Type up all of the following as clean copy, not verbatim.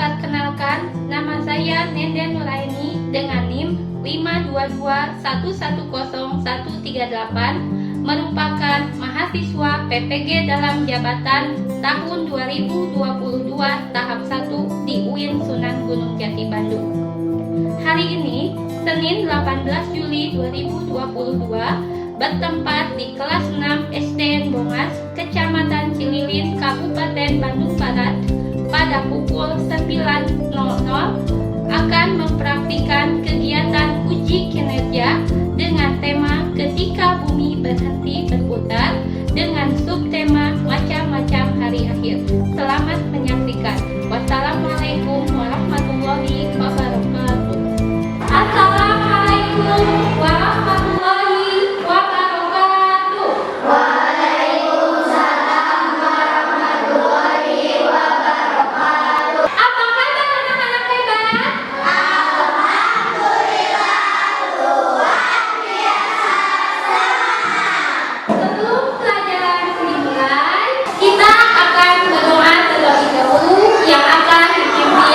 Perkenalkan, nama saya Nenden Nuraini dengan NIM 522110138, merupakan mahasiswa PPG dalam jabatan tahun 2022 tahap 1 di UIN Sunan Gunung Jati Bandung. Hari ini, Senin 18 Juli 2022, bertempat di kelas 6 SDN Bongas, Kecamatan Cililin, Kabupaten Bandung Barat, pada pukul 9.00 akan mempraktikkan kegiatan uji kinerja dengan tema Ketika Bumi Berhenti Berputar dengan subtema Macam-macam Hari Akhir. Selamat menyaksikan. Wassalamualaikum warahmatullahi wabarakatuh. Assalamualaikum warahmatullahi wabarakatuh. Waalaikumsalam warahmatullahi wabarakatuh. Apa kabar anak-anak hebat? Alhamdulillah, luar biasa semangat. Sebelum pelajaran dimulai, kita akan berdoa terlebih dahulu yang akan dipimpin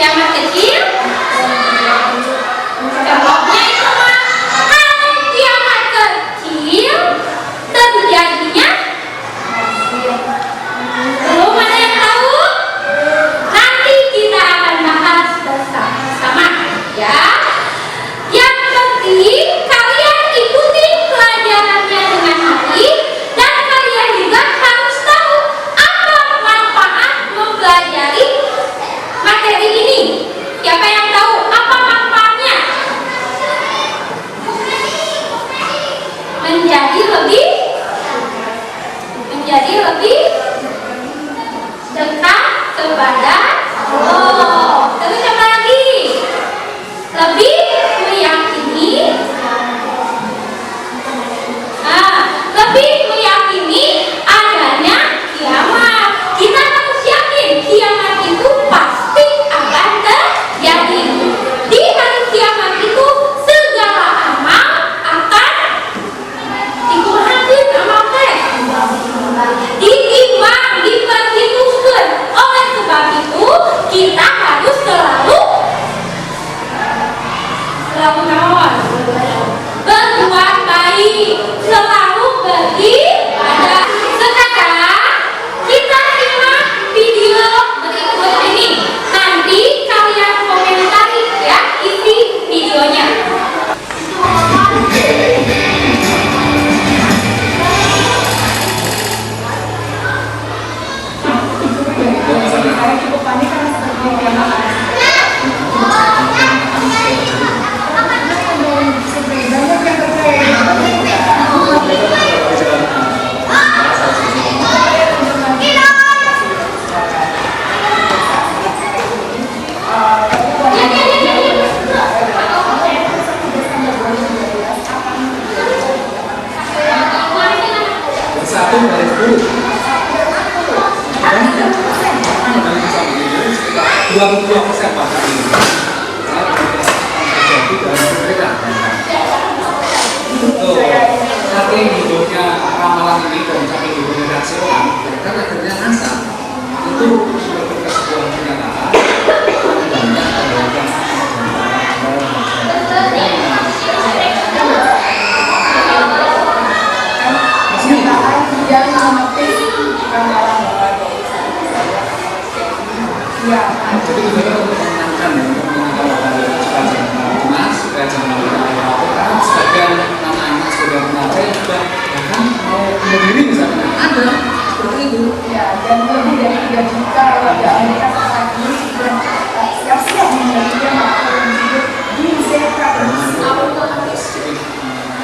Kiamat kecil? Jawabnya itu mah kalau kiamat kecil terjadinya belum ada yang tahu. Nanti kita akan bahas bersama-sama ya. Yang penting kalian ikuti pelajarannya dengan baik dan kalian juga harus tahu apa manfaat mempelajari materi ini. Siapa yang tahu apa manfaatnya? Menjadi lebih dekat kepada Allah. Terus apa lagi? Lebih meyakini, lebih meyakini adanya kiamat. Kita harus yakin kiamat itu pasti akan terjadi. Di hari kiamat itu segala amal akan dikumpulkan, amal teh ditimbang, diperhitungkan. Oleh sebab itu kita harus selalu berbuat baik, selalu beribadah. Sekarang kita simak video berikut ini. Nanti kalian komentari ya isi videonya. Satu dari 10. 22% bahkan ini. Terjadi dalam mereka. Betul. Saking hidupnya ramalan ini dan saking hidupnya reaksi orang, mereka akhirnya nasa itu sebagai sebuah kenyataan. Jadi kita untuk menenangkan ya, untuk menenangkan cemas supaya jangan karena sebagian anak-anak sudah mengajar juga bahkan mau bunuh diri misalnya ada seperti itu. Ya, dan lebih dari 3 juta warga Amerika saat ini sudah siap-siap menjadikan melakukan hidup di zebra bersih.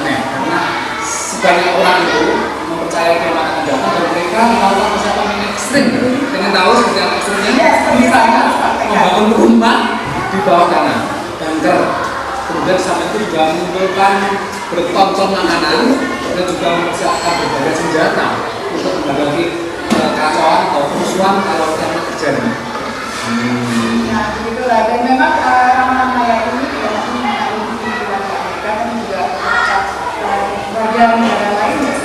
Karena sebanyak orang itu mempercayai kiamat akan datang dan mereka melakukan persiapan yang ekstrim. Dengan tahu seperti apa ekstrimnya? Misalnya membangun rumah di bawah tanah, bunker. Kemudian sampai itu juga mengumpulkan bertonton makanan dan juga mempersiapkan berbagai senjata untuk menghadapi kekacauan atau kerusuhan kalau kiamat terjadi. Nah, begitulah. Dan memang ramalan kayak ini tidak hanya mengaruhi di Amerika, tapi juga warga negara lain ya.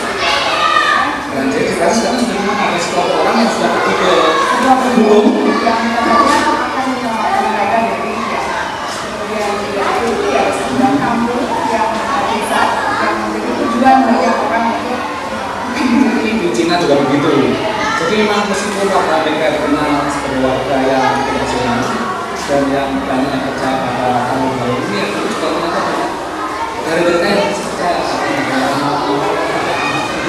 Dan jadi sekarang sudah ada sekelompok orang yang sudah pergi ke gunung yang katanya akan menyelamatkan mereka dari kemudian juga itu ya sebuah kampung yang desa yang menjadi tujuan banyak orang untuk di Cina juga begitu. Jadi memang meskipun warga Amerika dikenal sebagai warga yang internasional dan yang banyak percaya pada tahun baru ini, itu juga ternyata banyak dari mereka yang percaya pada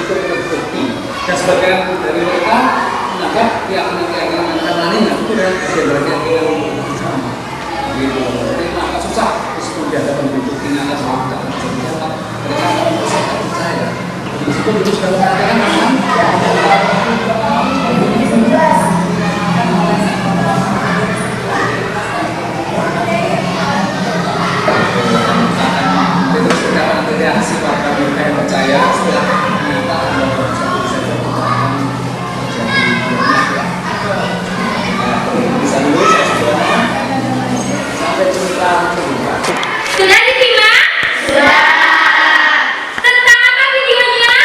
itu terbukti. Dan sebagian dari mereka menganggap keyakinan lainnya itu adalah bagian dari keyakinan sama. Gitu. Jadi agak susah meskipun di hadapan bukti nyata bahwa kita terjadi mereka akan percaya. Meskipun itu sudah mengatakan memang itu seperti apa nanti reaksi warga mereka yang percaya setelah ternyata ada satu bisa bisa dulu saya sudah sampai jumpa. Sudah disimak? Sudah. Tentang apa videonya?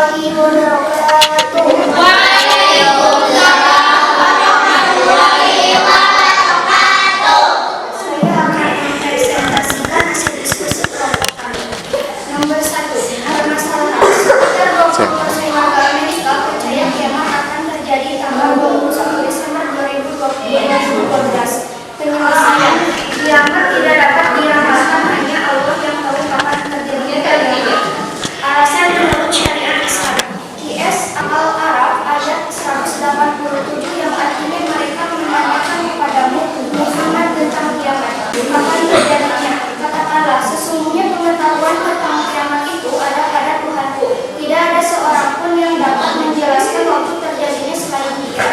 warahmatullahi wabarakatuh. Saya akan mempresentasikan hasil diskusi kelompok kami. Nomor 1, permasalahan. Sekitar 20% warga Amerika percaya kiamat akan terjadi tanggal 21 Desember 2012. Penyelesaian, kiamat tidak dapat diramalkan, hanya Allah yang tahu kapan terjadinya kiamat. Alasan menurut syariat Islam. QS Al-Araf ayat 187 yang artinya mereka menanyakan kepadamu Muhammad tentang kiamat. Kapan terjadinya? Katakanlah, sesungguhnya pengetahuan tentang kiamat itu ada pada Tuhanku. Tidak ada seorang pun yang dapat menjelaskan waktu terjadinya selain Dia.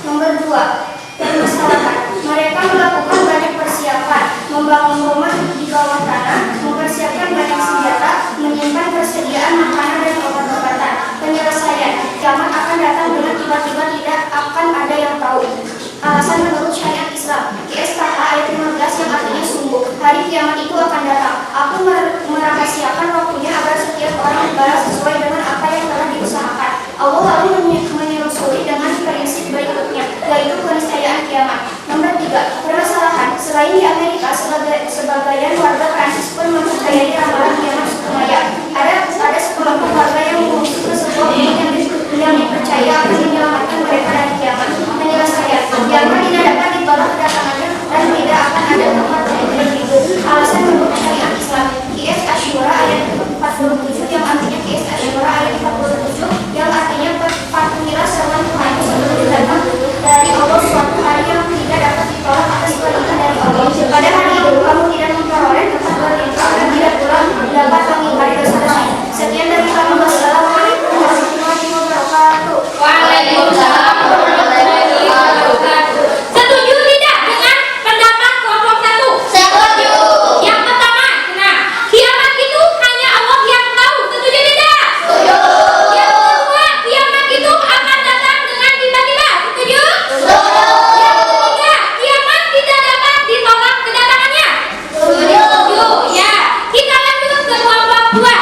Nomor 2, permasalahan. Mereka melakukan banyak persiapan, membangun rumah di bawah tanah, mempersiapkan banyak senjata, menyimpan persediaan makanan dan obat-obatan. Penyelesaian, kiamat akan datang dengan tiba-tiba, tidak akan ada yang tahu. Alasan menurut syariat Islam. QSKH ayat 15 yang artinya sungguh, hari kiamat itu akan datang. Aku merahasiakan waktunya agar setiap orang dibalas sesuai dengan apa yang telah diusahakan. Allah lalu menyusuli dengan prinsip berikutnya, yaitu keniscayaan kiamat. Nomor 3, permasalahan. Selain di Amerika, sebagian warga Prancis pun mempercayai ramalan kiamat Sukumaya. Ada sekelompok warga yang mengungsi ke sebuah gunung yang dipercaya akan menyelamatkan mereka dari kiamat. Penyelesaian, kiamat tidak dapat ditolak kedatangannya dan tidak akan ada tempat untuk itu. Alasan menurut syariat Islam. QS Asyura ayat 47 yang artinya QS Asyura ayat 47 yang artinya patuhilah seruan Tuhan sebelum datang dari Allah suatu hari yang tidak dapat ditolak atas perintah dari Allah. Pada hari itu kamu tidak memperoleh tempat berlindung dan tidak pula dapat mengingkari dosa-dosa. Sekian dari kami. Wassalamualaikum warahmatullahi wabarakatuh. Waalaikumsalam warahmatullahi wabarakatuh. Setuju tidak dengan pendapat kelompok 1? Setuju. Yang pertama, nah, kiamat itu hanya Allah yang tahu. Setuju tidak? Setuju. Yang kedua, kiamat itu akan datang dengan tiba-tiba. Setuju? Setuju. Yang ketiga, kiamat tidak dapat ditolak kedatangannya. Setuju. Setuju. Ya, kita lanjut ke kelompok 2.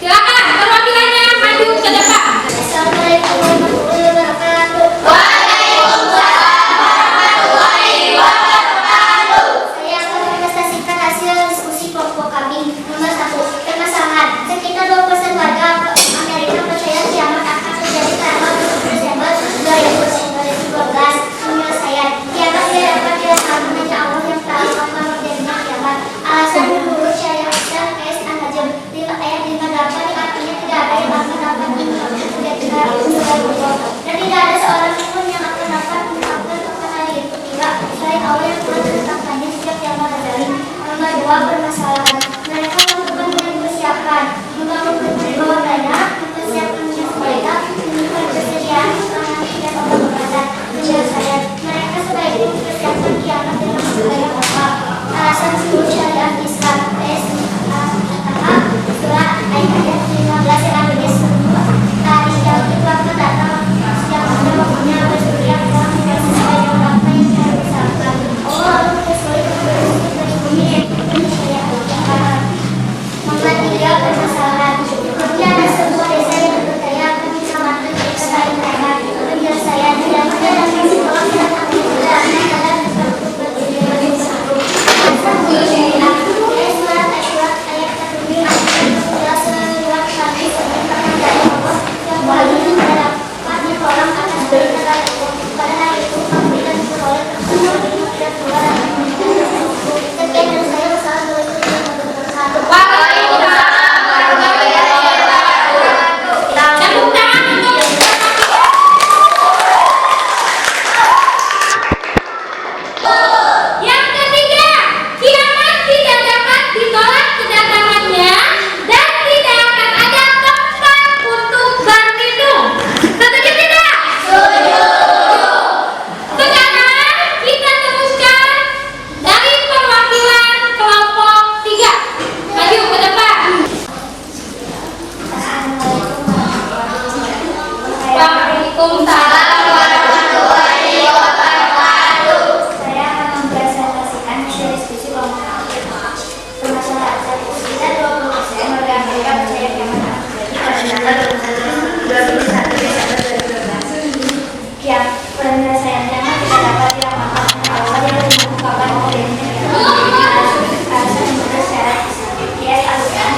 Silakan perwakilannya maju ke depan. Assalamualaikum warahmatullahi wabarakatuh. Waalaikumsalam warahmatullahi wabarakatuh. Saya akan mempresentasikan hasil diskusi kelompok kami. Nomor 1, permasalahan. Sekitar 20% warga Amerika percaya kiamat akan terjadi tanggal 20 Desember 2012. Penyelesaian, kiamat tidak dapat dirasakan, hanya Allah yang tahu kapan terjadinya kiamat. Alasan menurut syariat Islam. QS An-Najm ayat 58 yang artinya tidak ada yang akan dapat menyebabkan terjadinya dan tidak ada seorang pun yang akan dapat menyebabkan kapan hari itu tiba selain Allah yang telah menetapkannya sejak kiamat terjadi. Nomor 2, permasalahan. Mereka melakukan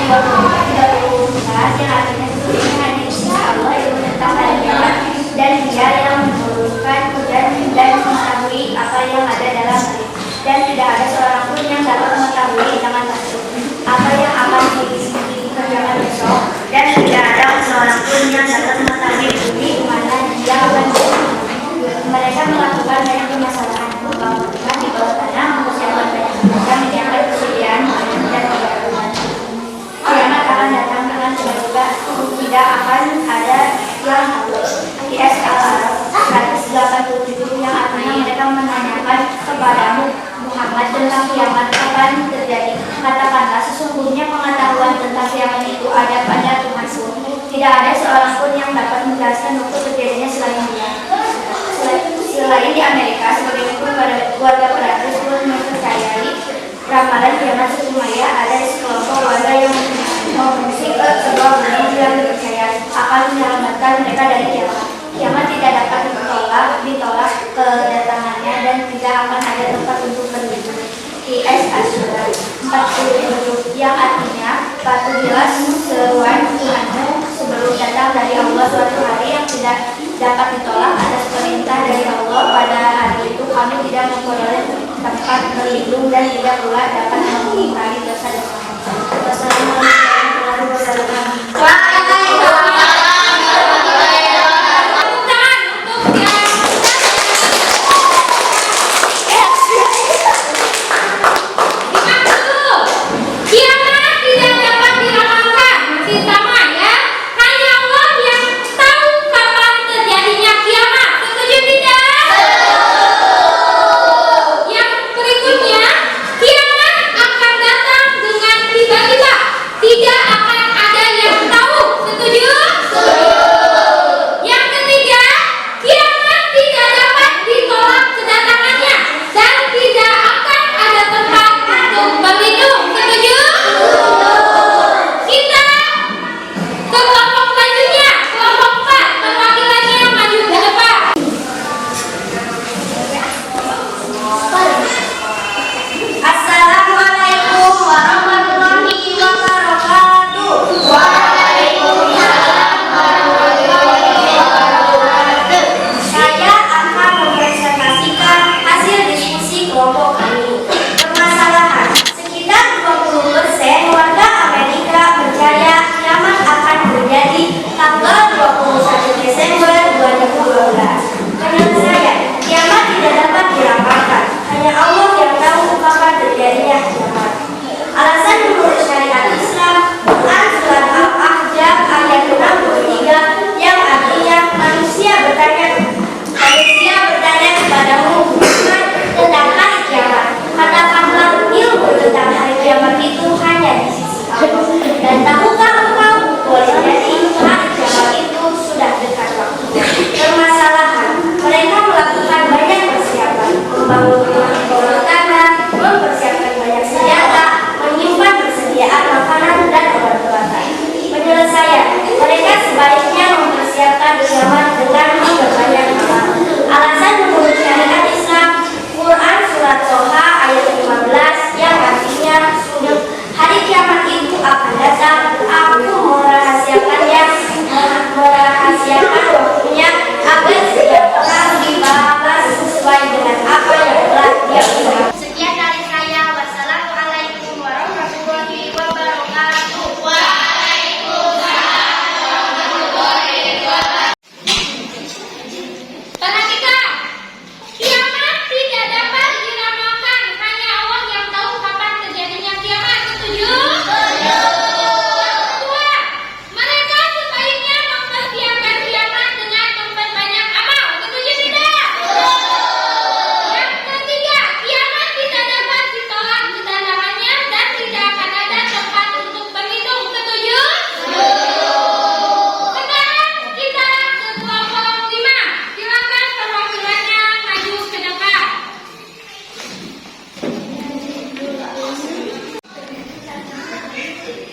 34 yang artinya sesungguhnya hanya Insya Allah ilmu tentang hari kiamat dan Dia yang menurunkan hujan dan mengetahui apa yang ada dalam hari, dan tidak ada seorang pun yang dapat mengetahui dengan pasti apa yang akan dikerjakan besok, dan tidak ada seorang pun yang dapat mengetahui bumi mana Dia akan berada. Mereka melakukan banyak permasalahan pembangunan di bawah tanah, mempersiapkan banyak mereka menyiapkan persediaan makanan dan obat-obatan. Kiamat akan datang dengan tiba-tiba, tidak akan ada yang tahu. IS Al-Araf 187 yang artinya mereka menanyakan kepadamu Muhammad tentang kiamat kapan terjadi. Katakanlah, sesungguhnya pengetahuan tentang kiamat itu ada pada Tuhanku. Tidak ada seorang pun yang dapat menjelaskan waktu terjadinya selain Dia. Selain di Amerika, sebagaimana warga Perancis pun mempercayai ramalan kiamat sesungguhnya ada sekelompok warga yang mengungsi ke sebuah gunung yang dipercaya akan menyelamatkan mereka dari kiamat. Kiamat tidak dapat ditolak kedatangannya dan tidak akan ada tempat untuk berlindung. IS Asyura 47 yang artinya patuhilah seruan Tuhanmu sebelum datang dari Allah suatu hari yang tidak dapat ditolak atas perintah dari Allah. Pada hari itu kami tidak memperoleh tempat berlindung dan tidak pula dapat mengingkari dosa-dosa. Wassalamualaikum warahmatullahi wabarakatuh.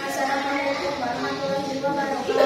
Assalamualaikum warahmatullahi wabarakatuh.